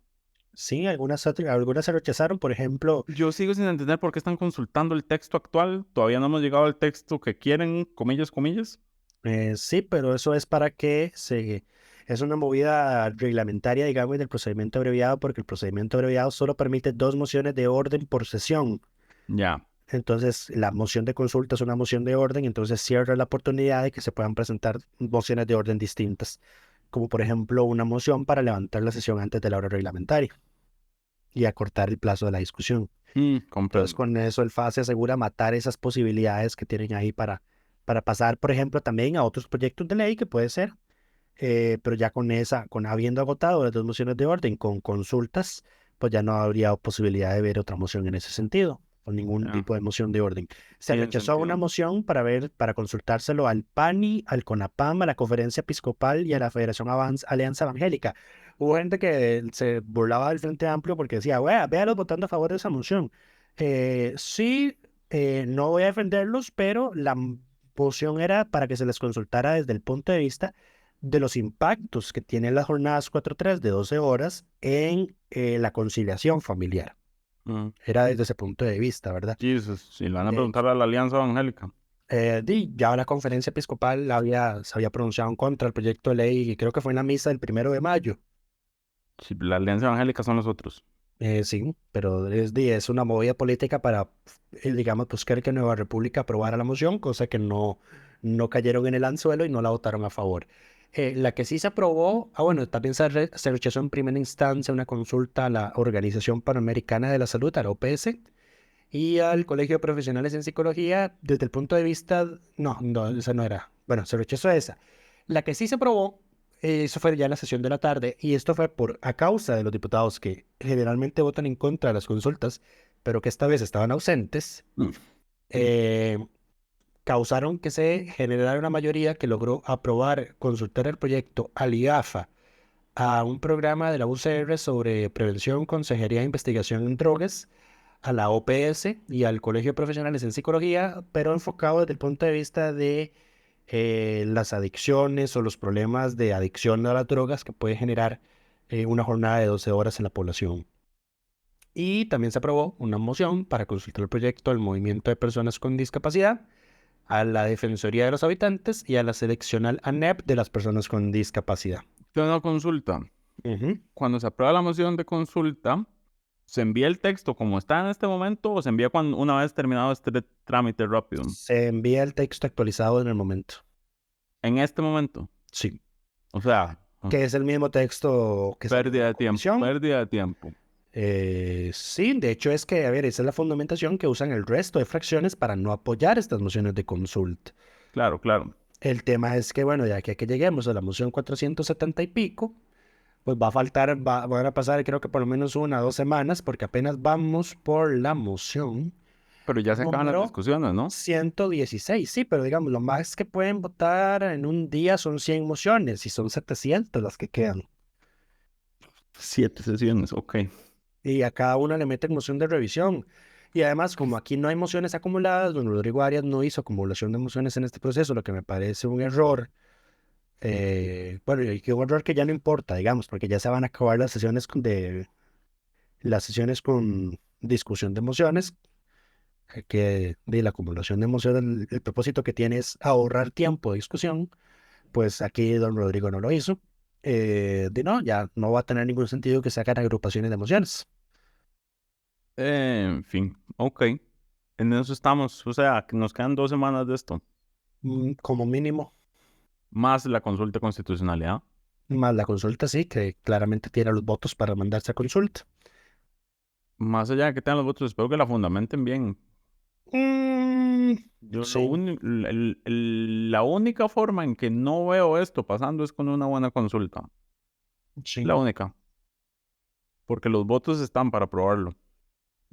Speaker 8: Sí, algunas se rechazaron, por ejemplo.
Speaker 9: Yo sigo sin entender por qué están consultando el texto actual. Todavía no hemos llegado al texto que quieren, comillas, comillas.
Speaker 8: Sí, pero eso es para que es una movida reglamentaria, digamos, del procedimiento abreviado, porque el procedimiento abreviado solo permite 2 mociones de orden por sesión.
Speaker 9: Ya.
Speaker 8: Entonces, la moción de consulta es una moción de orden, entonces cierra la oportunidad de que se puedan presentar mociones de orden distintas, como por ejemplo una moción para levantar la sesión antes de la hora reglamentaria y acortar el plazo de la discusión. Entonces,
Speaker 9: Comprendo.
Speaker 8: con eso el FA se asegura matar esas posibilidades que tienen ahí para pasar, por ejemplo, también a otros proyectos de ley que puede ser, pero ya con habiendo agotado las 2 mociones de orden con consultas, pues ya no habría posibilidad de ver otra moción en ese sentido, o ningún
Speaker 9: Ya.
Speaker 8: tipo de moción de orden. Se
Speaker 9: Tiene
Speaker 8: rechazó una
Speaker 9: sentido.
Speaker 8: moción para consultárselo al PANI, al CONAPAM, a la Conferencia Episcopal y a la Federación Alianza Evangélica. Hubo gente que se burlaba del Frente Amplio porque decía, véalos votando a favor de esa moción. Sí, no voy a defenderlos, pero la moción era para que se les consultara desde el punto de vista de los impactos que tienen las jornadas 4-3 de 12 horas en la conciliación familiar.
Speaker 9: Mm.
Speaker 8: Era desde ese punto de vista, ¿verdad?
Speaker 9: Jesus, si le van a
Speaker 8: De
Speaker 9: preguntar a la Alianza Evangélica.
Speaker 8: Ya la Conferencia Episcopal se había pronunciado en contra del proyecto de ley, y creo que fue en la misa del 1 de mayo.
Speaker 9: Si la Alianza Evangélica son los otros.
Speaker 8: Sí, pero es una movida política para, digamos, buscar que Nueva República aprobara la moción, cosa que no cayeron en el anzuelo y no la votaron a favor. La que sí se aprobó, bueno, también se rechazó en primera instancia una consulta a la Organización Panamericana de la Salud, a la OPS, y al Colegio de Profesionales en Psicología, desde el punto de vista, no, esa no era, bueno, se rechazó esa. La que sí se aprobó, eso fue ya en la sesión de la tarde, y esto fue a causa de los diputados que generalmente votan en contra de las consultas, pero que esta vez estaban ausentes, causaron que se generara una mayoría que logró consultar el proyecto al IAFA, a un programa de la UCR sobre prevención, consejería e investigación en drogas, a la OPS y al Colegio de Profesionales en Psicología, pero enfocado desde el punto de vista de las adicciones o los problemas de adicción a las drogas que puede generar una jornada de 12 horas en la población. Y también se aprobó una moción para consultar el proyecto al Movimiento de Personas con Discapacidad, a la Defensoría de los Habitantes y a la Seleccional ANEP de las Personas con Discapacidad.
Speaker 9: Tengo una consulta. Cuando se aprueba la moción de consulta, ¿se envía el texto como está en este momento o se envía una vez terminado este trámite rápido?
Speaker 8: Se envía el texto actualizado en el momento.
Speaker 9: ¿En este momento?
Speaker 8: Sí.
Speaker 9: O sea,
Speaker 8: Que es el mismo texto que
Speaker 9: pérdida de tiempo.
Speaker 8: comisión.
Speaker 9: Pérdida de tiempo.
Speaker 8: Sí, de hecho es que, a ver, esa es la fundamentación que usan el resto de fracciones para no apoyar estas mociones de consulta.
Speaker 9: Claro, claro.
Speaker 8: El tema es que, bueno, ya que lleguemos a la moción 470 y pico, pues van a pasar creo que por lo menos 1 o 2 semanas, porque apenas vamos por la moción
Speaker 9: Pero ya se acaban las
Speaker 8: número
Speaker 9: discusiones, ¿no?
Speaker 8: 116, sí, pero digamos, lo más que pueden votar en un día son 100 mociones y son 700 las que quedan.
Speaker 9: 7 sesiones, ok.
Speaker 8: Y a cada una le meten moción de revisión. Y además, como aquí no hay mociones acumuladas, don Rodrigo Arias no hizo acumulación de mociones en este proceso, lo que me parece un error. Bueno, y que un error que ya no importa, digamos, porque ya se van a acabar las sesiones con discusión de mociones, que de la acumulación de mociones, el propósito que tiene es ahorrar tiempo de discusión, pues aquí don Rodrigo no lo hizo. Ya no va a tener ningún sentido que se hagan agrupaciones de mociones.
Speaker 9: En fin, ok. En eso estamos. O sea, que nos quedan 2 semanas de esto.
Speaker 8: Como mínimo.
Speaker 9: Más la consulta de constitucionalidad.
Speaker 8: Más la consulta, sí, que claramente tiene los votos para mandarse a consulta.
Speaker 9: Más allá de que tengan los votos, espero que la fundamenten bien. Yo
Speaker 8: Sí.
Speaker 9: la única forma en que no veo esto pasando es con una buena consulta.
Speaker 8: Sí.
Speaker 9: La única. Porque los votos están para aprobarlo.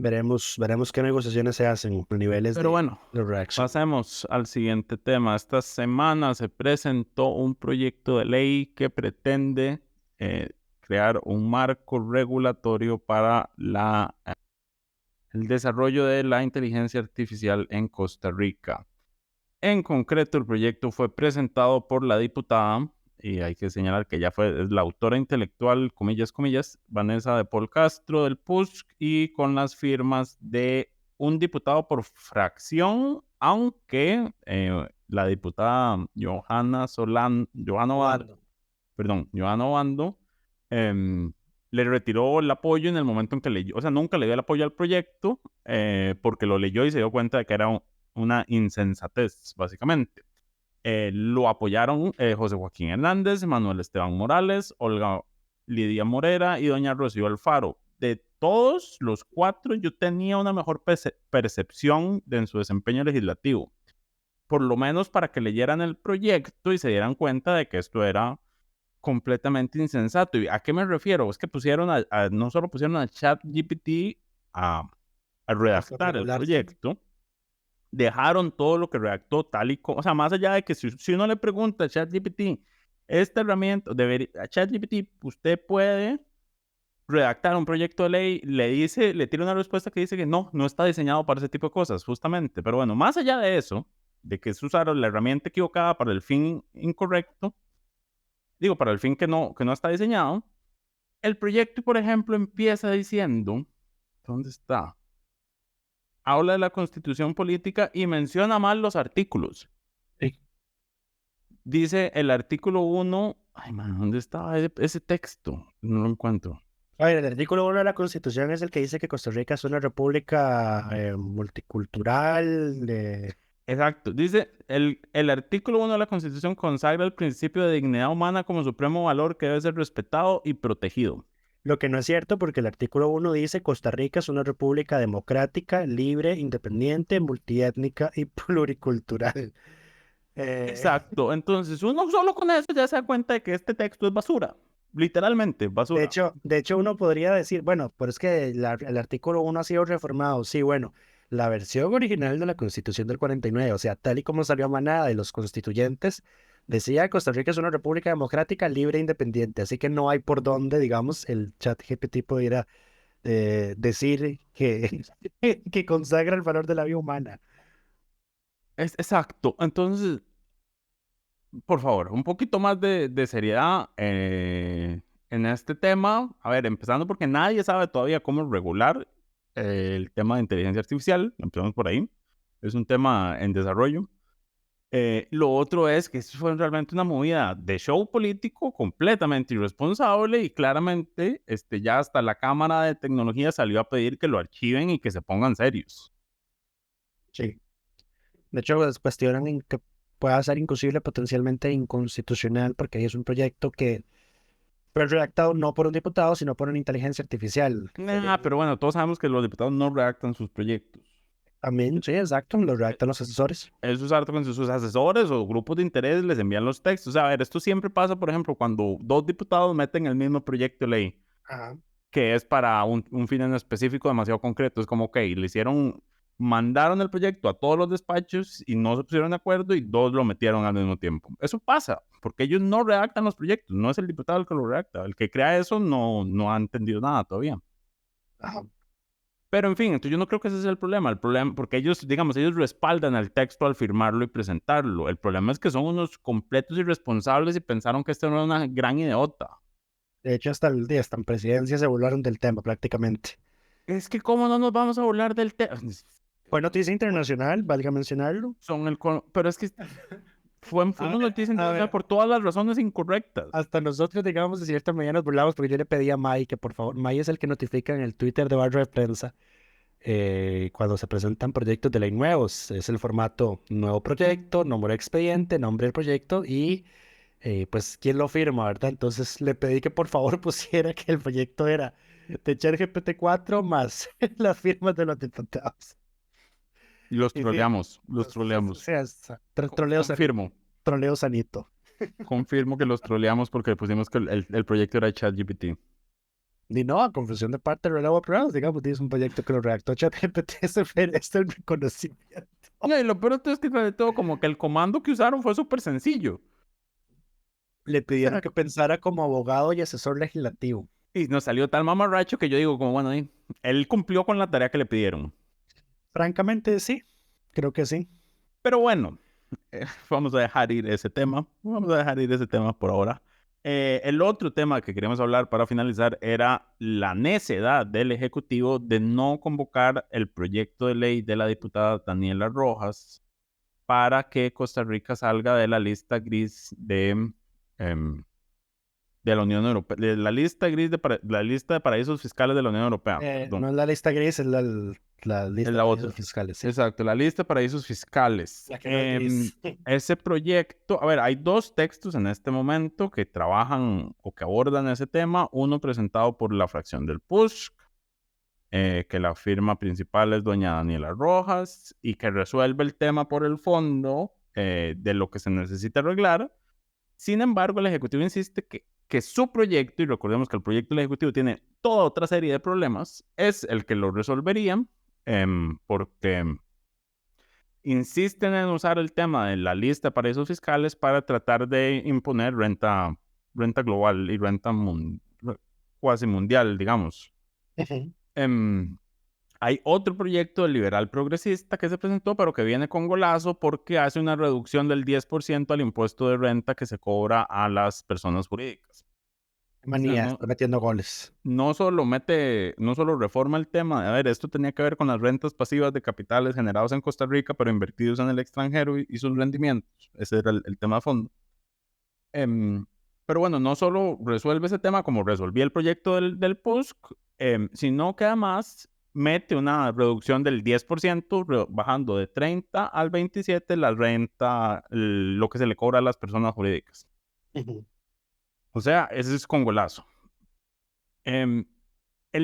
Speaker 8: Veremos qué negociaciones se hacen a niveles
Speaker 9: Pero bueno,
Speaker 8: de reacción.
Speaker 9: pasemos al siguiente tema. Esta semana se presentó un proyecto de ley que pretende crear un marco regulatorio para el desarrollo de la inteligencia artificial en Costa Rica. En concreto, el proyecto fue presentado por la diputada, y hay que señalar que ella es la autora intelectual, comillas, comillas, Vanessa de Paul Castro del PUSC, y con las firmas de un diputado por fracción, aunque la diputada Johanna Obando, le retiró el apoyo en el momento en que leyó, o sea, nunca le dio el apoyo al proyecto, porque lo leyó y se dio cuenta de que era una insensatez, básicamente. Lo apoyaron José Joaquín Hernández, Manuel Esteban Morales, Olga Lidia Morera y doña Rocío Alfaro. De todos los 4, yo tenía una mejor percepción en su desempeño legislativo. Por lo menos para que leyeran el proyecto y se dieran cuenta de que esto era completamente insensato. ¿Y a qué me refiero? Es que no solo pusieron a ChatGPT a redactar el proyecto, dejaron todo lo que redactó tal y como, o sea, más allá de que si uno le pregunta a ChatGPT, esta herramienta, a ChatGPT, usted puede redactar un proyecto de ley, le tira una respuesta que dice que no está diseñado para ese tipo de cosas, justamente. Pero bueno, más allá de eso, de que se usaron la herramienta equivocada para el fin incorrecto, para el fin que no está diseñado, el proyecto, por ejemplo, empieza diciendo, ¿dónde está? Habla de la Constitución política y menciona mal los artículos.
Speaker 8: Sí.
Speaker 9: Dice el artículo 1, ay, man, ¿dónde estaba ese texto? No lo encuentro.
Speaker 8: A ver, el artículo 1 de la Constitución es el que dice que Costa Rica es una república multicultural.
Speaker 9: Exacto. Dice, el artículo 1 de la Constitución consagra el principio de dignidad humana como supremo valor que debe ser respetado y protegido.
Speaker 8: Lo que no es cierto, porque el artículo 1 dice Costa Rica es una república democrática, libre, independiente, multiétnica y pluricultural.
Speaker 9: Exacto. Entonces, uno solo con eso ya se da cuenta de que este texto es basura. Literalmente, basura.
Speaker 8: De hecho, uno podría decir, bueno, pero es que el artículo 1 ha sido reformado. Sí, bueno, la versión original de la Constitución del 49, o sea, tal y como salió emanada de los constituyentes, decía que Costa Rica es una república democrática, libre e independiente. Así que no hay por dónde, digamos, el ChatGPT pudiera decir que consagra el valor de la vida humana.
Speaker 9: Exacto. Entonces, por favor, un poquito más de seriedad en este tema. A ver, empezando porque nadie sabe todavía cómo regular el tema de inteligencia artificial. Empezamos por ahí. Es un tema en desarrollo. Lo otro es que esto fue realmente una movida de show político completamente irresponsable y claramente ya hasta la Cámara de Tecnología salió a pedir que lo archiven y que se pongan serios.
Speaker 8: Sí. De hecho, cuestionan que pueda ser inclusive potencialmente inconstitucional porque ahí es un proyecto que fue redactado no por un diputado, sino por una inteligencia artificial.
Speaker 9: Pero bueno, todos sabemos que los diputados no redactan sus proyectos.
Speaker 8: También, sí, exacto, lo redactan los asesores.
Speaker 9: Eso es harto con sus asesores o grupos de interés les envían los textos. O sea, a ver, esto siempre pasa, por ejemplo, cuando 2 diputados meten el mismo proyecto de ley, que es para un fin en específico demasiado concreto. Es como, ok, mandaron el proyecto a todos los despachos y no se pusieron de acuerdo y 2 lo metieron al mismo tiempo. Eso pasa, porque ellos no redactan los proyectos, no es el diputado el que lo redacta. El que crea eso no ha entendido nada todavía.
Speaker 8: Ajá.
Speaker 9: Pero en fin, entonces yo no creo que ese sea el problema, porque ellos respaldan el texto al firmarlo y presentarlo. El problema es que son unos completos irresponsables y pensaron que esto no era una gran idiota.
Speaker 8: De hecho, hasta en presidencia se burlaron del tema prácticamente.
Speaker 9: Es que cómo no nos vamos a burlar del tema.
Speaker 8: Fue noticia internacional, valga mencionarlo.
Speaker 9: Pero es que fue una noticia internacional por todas las razones incorrectas.
Speaker 8: Hasta nosotros, digamos, de cierta manera nos burlamos porque yo le pedí a May que por favor, May es el que notifica en el Twitter de Barra de Prensa cuando se presentan proyectos de ley nuevos. Es el formato nuevo proyecto, número de expediente, nombre del proyecto y pues quién lo firma, ¿verdad? Entonces le pedí que por favor pusiera que el proyecto era de ChatGPT 4 más las firmas de los diputados.
Speaker 9: Y los troleamos,
Speaker 8: O sea, troleo sanito.
Speaker 9: Confirmo que los troleamos porque pusimos que el proyecto era de ChatGPT.
Speaker 8: Y no, a confesión de parte de Relevant Programs, digamos, es un proyecto que lo redactó ChatGPT, es el reconocimiento.
Speaker 9: Y lo peor de todo es que de todo, como que el comando que usaron fue súper sencillo.
Speaker 8: Le pidieron que pensara como abogado y asesor legislativo.
Speaker 9: Y nos salió tal mamarracho que yo digo, como bueno, él cumplió con la tarea que le pidieron.
Speaker 8: Francamente, sí, creo que sí.
Speaker 9: Pero bueno, vamos a dejar ir ese tema. Vamos a dejar ir ese tema por ahora. El otro tema que queríamos hablar para finalizar era la necedad del Ejecutivo de no convocar el proyecto de ley de la diputada Daniela Rojas para que Costa Rica salga de la lista gris de la Unión Europea, de la lista gris la lista de paraísos fiscales de la Unión Europea.
Speaker 8: No es la lista gris, es la lista de paraísos fiscales. Sí.
Speaker 9: Exacto, la lista de paraísos fiscales.
Speaker 8: La que no es gris.
Speaker 9: Ese proyecto, a ver, hay dos textos en este momento que trabajan o que abordan ese tema. Uno presentado por la fracción del PUSC, que la firma principal es doña Daniela Rojas y que resuelve el tema por el fondo de lo que se necesita arreglar. Sin embargo, el Ejecutivo insiste que su proyecto, y recordemos que el proyecto del Ejecutivo tiene toda otra serie de problemas, es el que lo resolvería, porque insisten en usar el tema de la lista de paraísos fiscales para tratar de imponer renta global y renta cuasi mundial, digamos. Hay otro proyecto del liberal progresista que se presentó, pero que viene con golazo porque hace una reducción del 10% al impuesto de renta que se cobra a las personas jurídicas.
Speaker 8: Manía, está metiendo goles.
Speaker 9: No solo reforma el tema de, a ver, esto tenía que ver con las rentas pasivas de capitales generados en Costa Rica, pero invertidos en el extranjero y sus rendimientos. Ese era el tema de fondo. Pero bueno, no solo resuelve ese tema como resolvía el proyecto del PUSC, sino que además mete una reducción del 10%, bajando de 30 al 27 la renta, lo que se le cobra a las personas jurídicas. O sea, ese es con golazo. El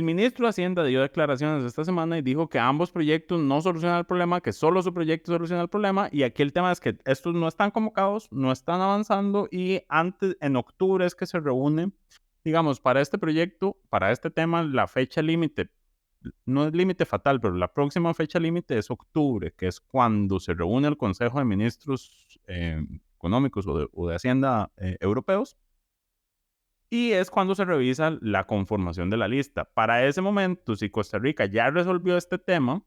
Speaker 9: ministro de Hacienda dio declaraciones esta semana y dijo que ambos proyectos no solucionan el problema, que solo su proyecto soluciona el problema, y aquí el tema es que estos no están convocados, no están avanzando, y en octubre es que se reúne, digamos, para este proyecto, para este tema, la fecha límite, no es límite fatal, pero la próxima fecha límite es octubre, que es cuando se reúne el Consejo de Ministros Económicos o de Hacienda europeos, y es cuando se revisa la conformación de la lista. Para ese momento, si Costa Rica ya resolvió este tema,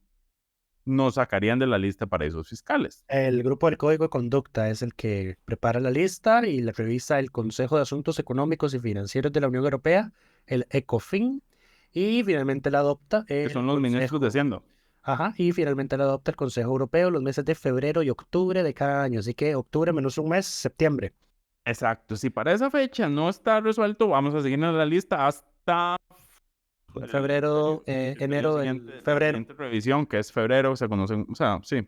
Speaker 9: nos sacarían de la lista de paraísos fiscales.
Speaker 8: El grupo del Código de Conducta es el que prepara la lista y la revisa el Consejo de Asuntos Económicos y Financieros de la Unión Europea, el ECOFIN, y finalmente la adopta
Speaker 9: que son los ministros de Hacienda.
Speaker 8: Ajá, y finalmente la adopta el Consejo Europeo los meses de febrero y octubre de cada año. Así que octubre menos un mes, septiembre.
Speaker 9: Exacto. Si para esa fecha no está resuelto, vamos a seguir en la lista hasta
Speaker 8: febrero, enero, febrero.
Speaker 9: La siguiente revisión, que es febrero, se conocen, o sea, sí.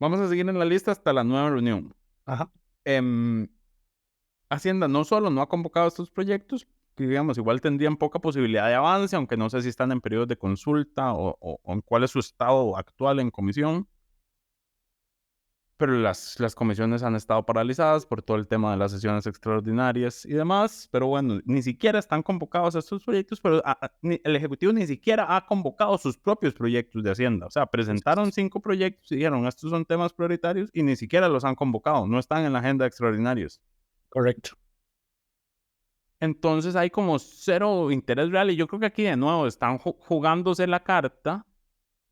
Speaker 9: Vamos a seguir en la lista hasta la nueva reunión.
Speaker 8: Ajá.
Speaker 9: Hacienda no solo no ha convocado estos proyectos, que digamos, igual tendrían poca posibilidad de avance, aunque no sé si están en periodos de consulta o en cuál es su estado actual en comisión. Pero las comisiones han estado paralizadas por todo el tema de las sesiones extraordinarias y demás. Pero bueno, ni siquiera están convocados estos proyectos, pero el Ejecutivo ni siquiera ha convocado sus propios proyectos de Hacienda. O sea, presentaron 5 proyectos y dijeron, estos son temas prioritarios, y ni siquiera los han convocado, no están en la agenda de extraordinarios.
Speaker 8: Correcto.
Speaker 9: Entonces hay como cero interés real, y yo creo que aquí de nuevo están jugándose la carta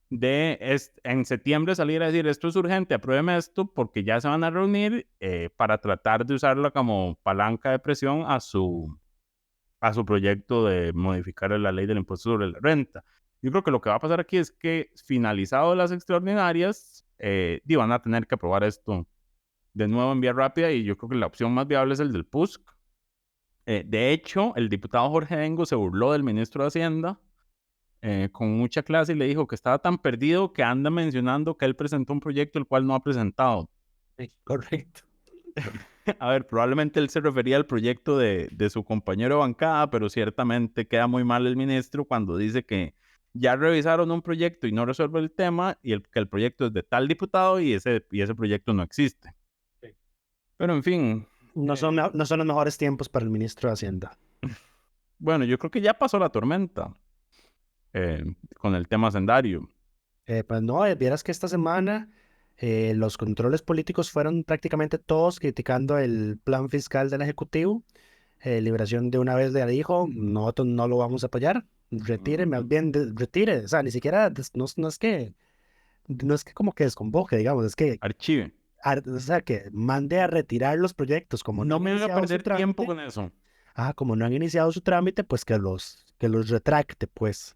Speaker 9: de en septiembre salir a decir, esto es urgente, apruébeme esto, porque ya se van a reunir para tratar de usarla como palanca de presión a su proyecto de modificar la ley del impuesto sobre la renta. Yo creo que lo que va a pasar aquí es que, finalizado las extraordinarias, van a tener que aprobar esto de nuevo en vía rápida, y yo creo que la opción más viable es el del PUSC. De hecho, el diputado Jorge Dengo se burló del ministro de Hacienda con mucha clase y le dijo que estaba tan perdido que anda mencionando que él presentó un proyecto el cual no ha presentado.
Speaker 8: Sí, correcto.
Speaker 9: A ver, probablemente él se refería al proyecto de su compañero de bancada, pero ciertamente queda muy mal el ministro cuando dice que ya revisaron un proyecto y no resuelve el tema, y que el proyecto es de tal diputado y ese proyecto no existe. Sí. Pero en fin.
Speaker 8: No son los mejores tiempos para el ministro de Hacienda.
Speaker 9: Bueno, yo creo que ya pasó la tormenta con el tema hacendario.
Speaker 8: Pues no, vieras que esta semana los controles políticos fueron prácticamente todos criticando el plan fiscal del Ejecutivo. Liberación de una vez le dijo, nosotros no lo vamos a apoyar, retire, más bien retire, o sea, ni siquiera, no es que como que desconvoque, digamos, es que,
Speaker 9: Archive.
Speaker 8: o sea, que mande a retirar los proyectos, como
Speaker 9: No
Speaker 8: han
Speaker 9: me voy a
Speaker 8: iniciado su
Speaker 9: perder tiempo
Speaker 8: trámite.
Speaker 9: con eso.
Speaker 8: Como no han iniciado su trámite, pues que los retracte, pues.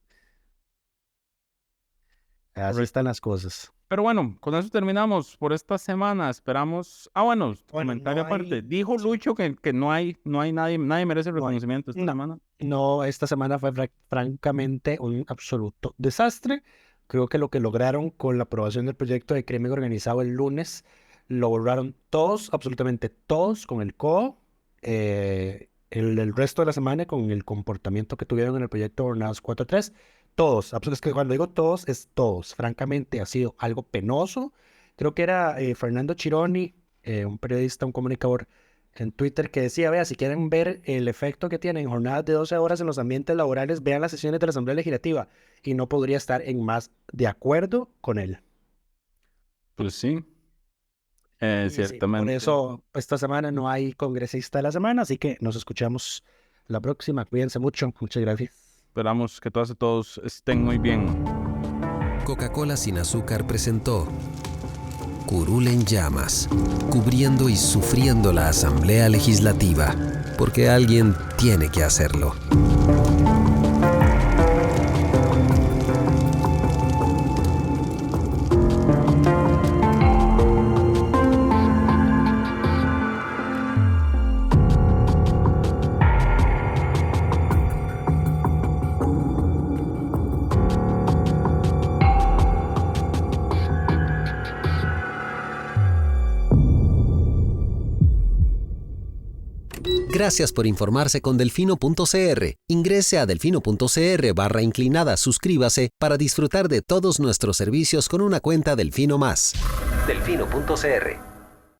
Speaker 8: Así
Speaker 9: Correcto.
Speaker 8: están las cosas.
Speaker 9: Pero bueno, con eso terminamos por esta semana. Esperamos. Bueno, comentario
Speaker 8: no
Speaker 9: aparte.
Speaker 8: hay-
Speaker 9: Dijo Lucho que no hay nadie merece
Speaker 8: No hay.
Speaker 9: reconocimiento esta
Speaker 8: No.
Speaker 9: semana.
Speaker 8: No, esta semana fue francamente un absoluto desastre. Creo que lo que lograron con la aprobación del proyecto de crimen organizado el lunes, lo borraron todos, absolutamente todos, con el CO. El resto de la semana con el comportamiento que tuvieron en el proyecto Jornadas 4.3. Todos, es que cuando digo todos, es todos. Francamente, ha sido algo penoso. Creo que era Fernando Chironi, un periodista, un comunicador, en Twitter que decía, vea, si quieren ver el efecto que tienen jornadas de 12 horas en los ambientes laborales, vean las sesiones de la Asamblea Legislativa. Y no podría estar en más de acuerdo con él.
Speaker 9: Pues sí.
Speaker 8: Y sí,
Speaker 9: Ciertamente.
Speaker 8: por eso esta semana no hay congresista de la semana, así que nos escuchamos la próxima. Cuídense mucho. Muchas gracias.
Speaker 9: Esperamos que todas y todos estén muy bien.
Speaker 1: Coca-Cola sin azúcar presentó Curul en llamas, cubriendo y sufriendo la Asamblea Legislativa, porque alguien tiene que hacerlo. Gracias por informarse con Delfino.cr. Ingrese a Delfino.cr/inclinada, suscríbase para disfrutar de todos nuestros servicios con una cuenta Delfino Más. Delfino.cr